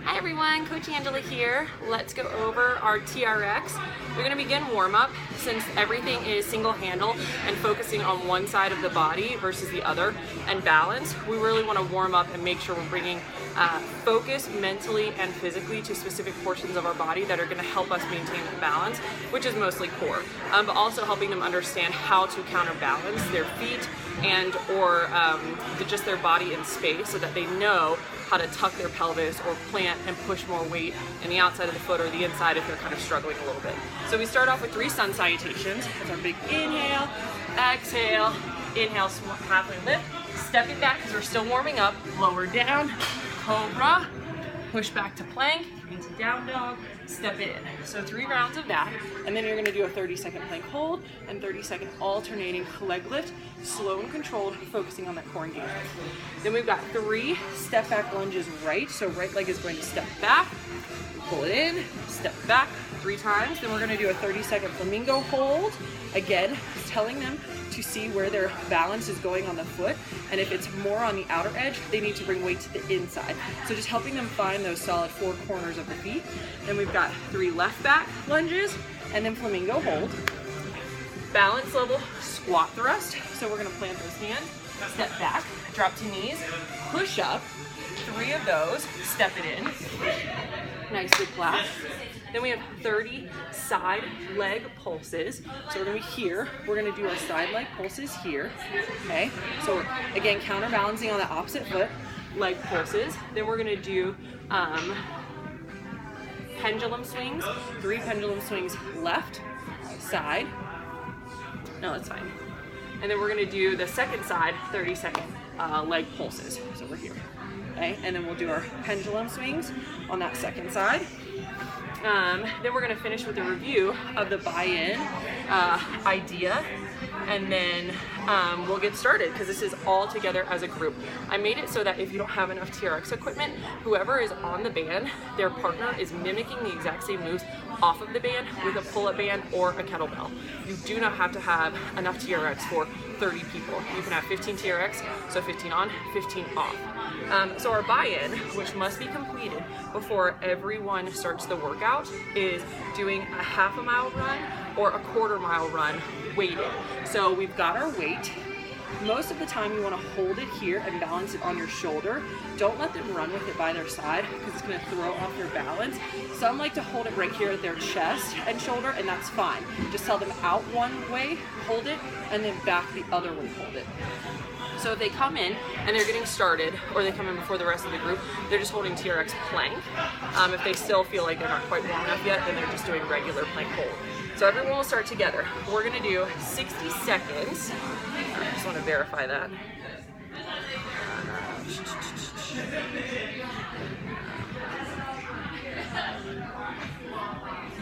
Hi everyone, Coach Angela here. Let's go over our TRX. We're going to begin warm-up. Since everything is single handle and focusing on one side of the body versus the other and balance, we really want to warm up and make sure we're bringing focus mentally and physically to specific portions of our body that are going to help us maintain the balance, which is mostly core, but also helping them understand how to counterbalance their feet and or just their body in space so that they know how to tuck their pelvis or plant and push more weight in the outside of the foot or the inside if they're kind of struggling a little bit. So we start off with 3 sun salutations. That's our big inhale, exhale, inhale, halfway lift, step it back because we're still warming up, lower down, cobra, push back to plank, into down dog, step it in. So 3 rounds of that, and then you're gonna do a 30-second plank hold and 30-second alternating leg lift, slow and controlled, focusing on that core engagement. Then we've got 3 step back lunges right, so right leg is going to step back, pull it in, step back 3 times. Then we're gonna do a 30-second flamingo hold. Again, just telling them to see where their balance is going on the foot, and if it's more on the outer edge, they need to bring weight to the inside. So just helping them find those solid 4 corners of the feet. Then we've got 3 left back lunges, and then flamingo hold. Balance level squat thrust. So we're gonna plant those hands, step back, drop to knees, push up, 3 of those, step it in. Nice big clap. Then we have 30 side leg pulses. So we're gonna be here. We're gonna do our side leg pulses here, okay? So we're, again, counterbalancing on the opposite foot, leg pulses. Then we're gonna do pendulum swings, 3 pendulum swings left, side. No, that's fine. And then we're gonna do the second side, 30-second leg pulses. So we're here, okay? And then we'll do our pendulum swings on that second side. Then we're going to finish with a review of the buy-in idea, and then we'll get started because this is all together as a group. I made it so that if you don't have enough TRX equipment, whoever is on the band, their partner is mimicking the exact same moves off of the band with a pull-up band or a kettlebell. You do not have to have enough TRX for 30 people. You can have 15 TRX, so 15 on, 15 off. So our buy-in, which must be completed before everyone starts the workout, is doing a half-a-mile run or a quarter-mile run weighted. So we've got our weight. Most of the time you want to hold it here and balance it on your shoulder. Don't let them run with it by their side because it's going to throw off their balance. Some like to hold it right here at their chest and shoulder, and that's fine. Just tell them out one way, hold it, and then back the other way, hold it. So if they come in and they're getting started, or they come in before the rest of the group, they're just holding TRX plank. If they still feel like they're not quite warm enough yet, then they're just doing regular plank hold. So everyone will start together. We're gonna do 60 seconds. I just wanna verify that.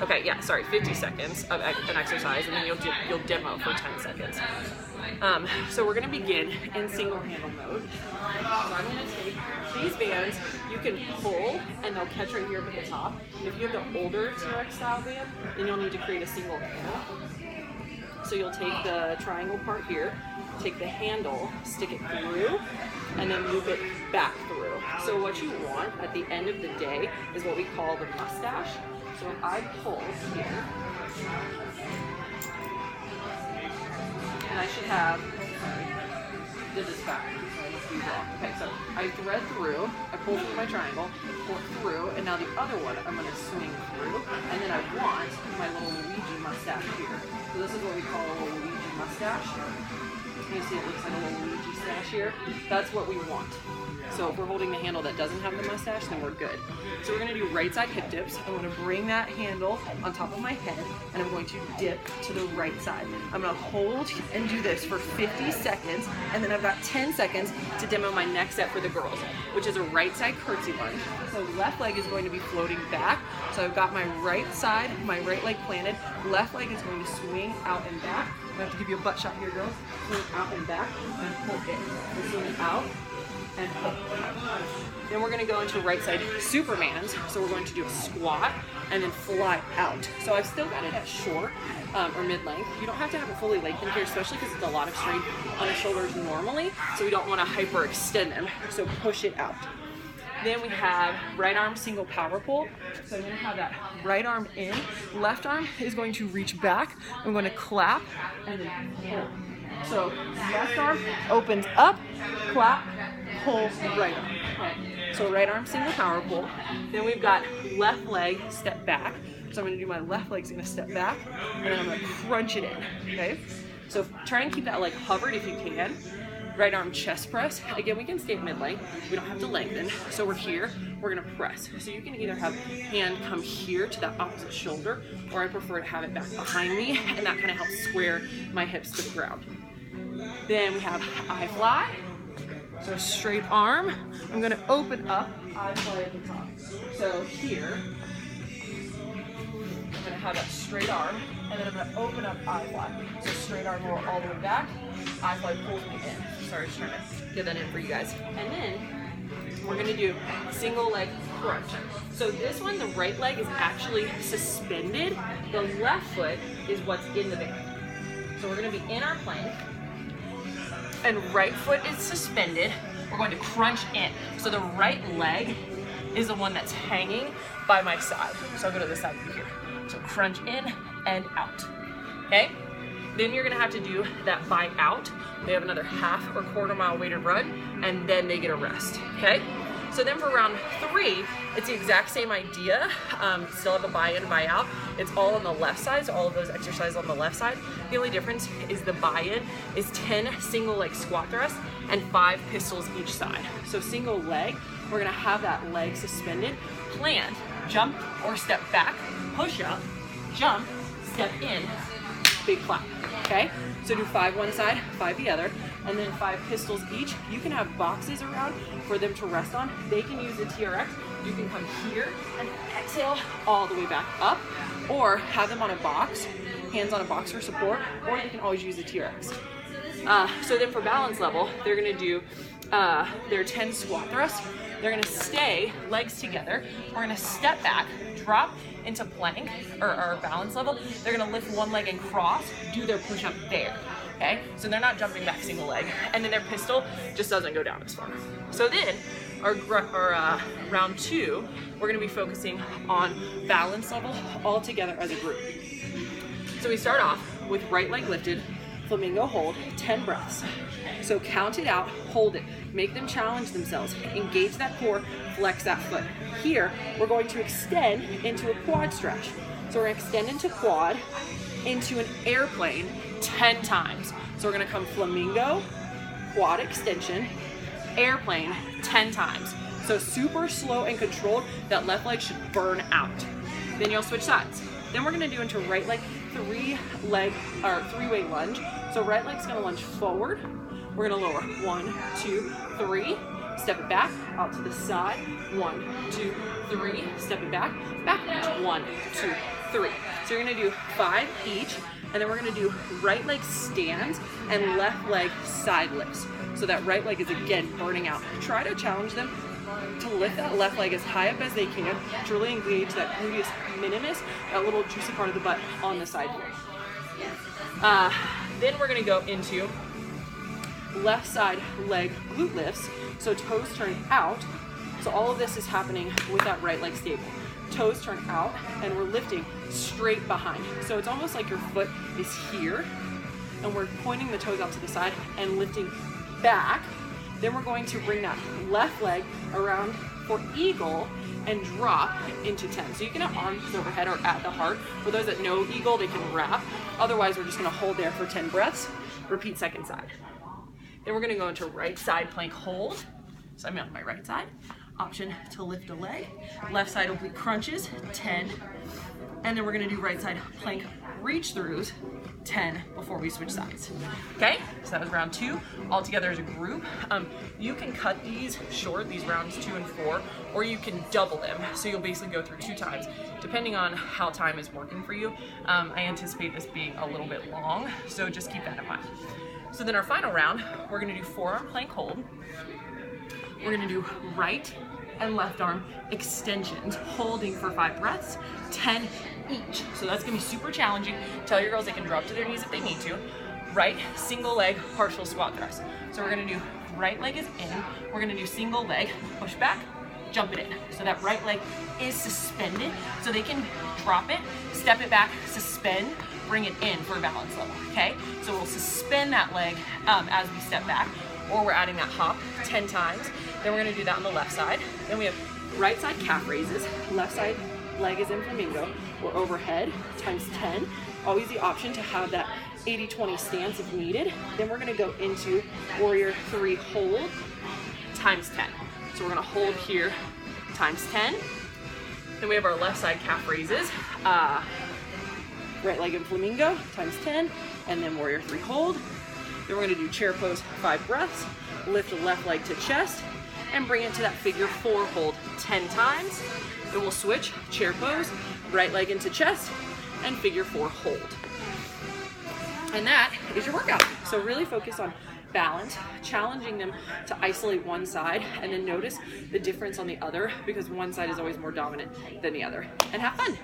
Okay, yeah, sorry, 50 seconds of an exercise, and then you'll demo for 10 seconds. So we're gonna begin in single handle mode. So I'm gonna take these bands, you can pull and they'll catch right here at the top. If you have the older TRX style band, then you'll need to create a single handle. So you'll take the triangle part here, take the handle, stick it through, and then move it back through. So what you want at the end of the day is what we call the mustache. So if I pull here, and I should have, did this back, so let's do that. Okay, so I thread through, I pull through my triangle, pull through, and now the other one I'm gonna swing through, and then I want my little Luigi mustache here. So this is what we call a little Luigi mustache. You see it looks like a little Luigi stash here. That's what we want. So if we're holding the handle that doesn't have the mustache, then we're good. So we're gonna do right side hip dips. I'm gonna bring that handle on top of my head, and I'm going to dip to the right side. I'm gonna hold and do this for 50 seconds, and then I've got 10 seconds to demo my next set for the girls, which is a right side curtsy lunge. So left leg is going to be floating back. So I've got my right side, my right leg planted. Left leg is going to swing out and back. I have to give you a butt shot here, girls. Swing out and back, and pull in. And swing out and pull. Then we're gonna go into right side Supermans. So we're going to do a squat and then fly out. So I've still got it at short or mid-length. You don't have to have it fully lengthened here, especially because it's a lot of strain on the shoulders normally. So we don't wanna hyperextend them. So push it out. Then we have right arm single power pull. So I'm gonna have that right arm in, left arm is going to reach back. I'm going to clap and then pull. So left arm opens up, clap, pull, right arm. Okay. So right arm single power pull. Then we've got left leg step back. So I'm gonna do my left leg's gonna step back, and then I'm gonna crunch it in, okay? So try and keep that leg hovered if you can. Right arm chest press. Again, we can stay at mid-length. We don't have to lengthen. So we're here, we're gonna press. So you can either have hand come here to that opposite shoulder, or I prefer to have it back behind me, and that kind of helps square my hips to the ground. Then we have eye fly. So straight arm. I'm gonna open up, eye fly at the top. So here, I'm gonna have that straight arm, and then I'm gonna open up eye fly. So straight arm roll all the way back, eye fly pulls me in. Sorry, just trying to get that in for you guys. And then we're gonna do single leg crunch. So this one, the right leg is actually suspended. The left foot is what's in the band. So we're gonna be in our plank, and right foot is suspended. We're going to crunch in. So the right leg is the one that's hanging by my side. So I'll go to the side here. So crunch in and out, okay? Then you're gonna have to do that bike out. They have another half or quarter mile weighted run, and then they get a rest, okay? So then for round 3, it's the exact same idea. Still have a buy in, buy out. It's all on the left side, so all of those exercises on the left side. The only difference is the buy in is 10 single leg squat thrusts and 5 pistols each side. So single leg, we're gonna have that leg suspended, plant, jump or step back, push up, jump, step in, big clap, okay? So do 5 one side, 5 the other, and then 5 pistols each. You can have boxes around for them to rest on. They can use the TRX. You can come here and exhale all the way back up, or have them on a box, hands on a box for support, or they can always use the TRX. So then for balance level, they're gonna do their 10 squat thrusts. They're gonna stay legs together. We're gonna step back, drop into plank or balance level. They're gonna lift one leg and cross, do their push up there. Okay, so they're not jumping back single leg, and then their pistol just doesn't go down as far. So then our round 2, we're gonna be focusing on balance level all together as a group. So we start off with right leg lifted, flamingo hold, 10 breaths. So count it out, hold it, make them challenge themselves, engage that core, flex that foot. Here, we're going to extend into a quad stretch. So we're gonna extend into quad, into an airplane 10 times. So we're gonna come flamingo, quad extension, airplane 10 times. So super slow and controlled, that left leg should burn out. Then you'll switch sides. Then we're gonna do into right leg, three-way lunge. So right leg's gonna lunge forward. We're gonna lower, 1, 2, 3. Step it back, out to the side. 1, 2, 3. Step it back, back lunge. 1, 2, 3. So you're gonna do 5 each, and then we're gonna do right leg stands and left leg side lifts. So that right leg is again burning out. Try to challenge them to lift that left leg as high up as they can to really engage that gluteus minimus, that little juicy part of the butt on the side here. Then we're gonna go into left side leg glute lifts. So toes turn out. So all of this is happening with that right leg stable. Toes turn out, and we're lifting straight behind. So it's almost like your foot is here, and we're pointing the toes out to the side and lifting back. Then we're going to bring that left leg around for eagle and drop into 10. So you can have arms overhead or at the heart. For those that know eagle, they can wrap. Otherwise, we're just gonna hold there for 10 breaths. Repeat second side. Then we're gonna go into right side plank hold. So I'm on my right side. Option to lift a leg. Left side oblique crunches, 10. And then we're gonna do right side plank reach throughs, 10 before we switch sides. Okay, so that was round 2. All together as a group. You can cut these short, these rounds 2 and 4, or you can double them. So you'll basically go through 2 times, depending on how time is working for you. I anticipate this being a little bit long, so just keep that in mind. So then our final round, we're gonna do forearm plank hold. We're gonna do right and left arm extensions, holding for 5 breaths, 10 each. So that's gonna be super challenging. Tell your girls they can drop to their knees if they need to. Right single leg partial squat thrust. So we're gonna do right leg is in, we're gonna do single leg, push back, jump it in. So that right leg is suspended, so they can drop it, step it back, suspend, bring it in for a balance level, okay? So we'll suspend that leg as we step back, or we're adding that hop 10 times. Then we're gonna do that on the left side. Then we have right side calf raises, left side leg is in flamingo, or overhead times 10. Always the option to have that 80-20 stance if needed. Then we're gonna go into warrior 3 hold times 10. So we're gonna hold here times 10. Then we have our left side calf raises, right leg in flamingo times 10, and then warrior 3 hold. Then we're gonna do chair pose 5 breaths, lift the left leg to chest, and bring it to that figure 4 hold 10 times. Then we'll switch, chair pose, right leg into chest, and figure 4 hold. And that is your workout. So really focus on balance, challenging them to isolate one side, and then notice the difference on the other, because one side is always more dominant than the other. And have fun.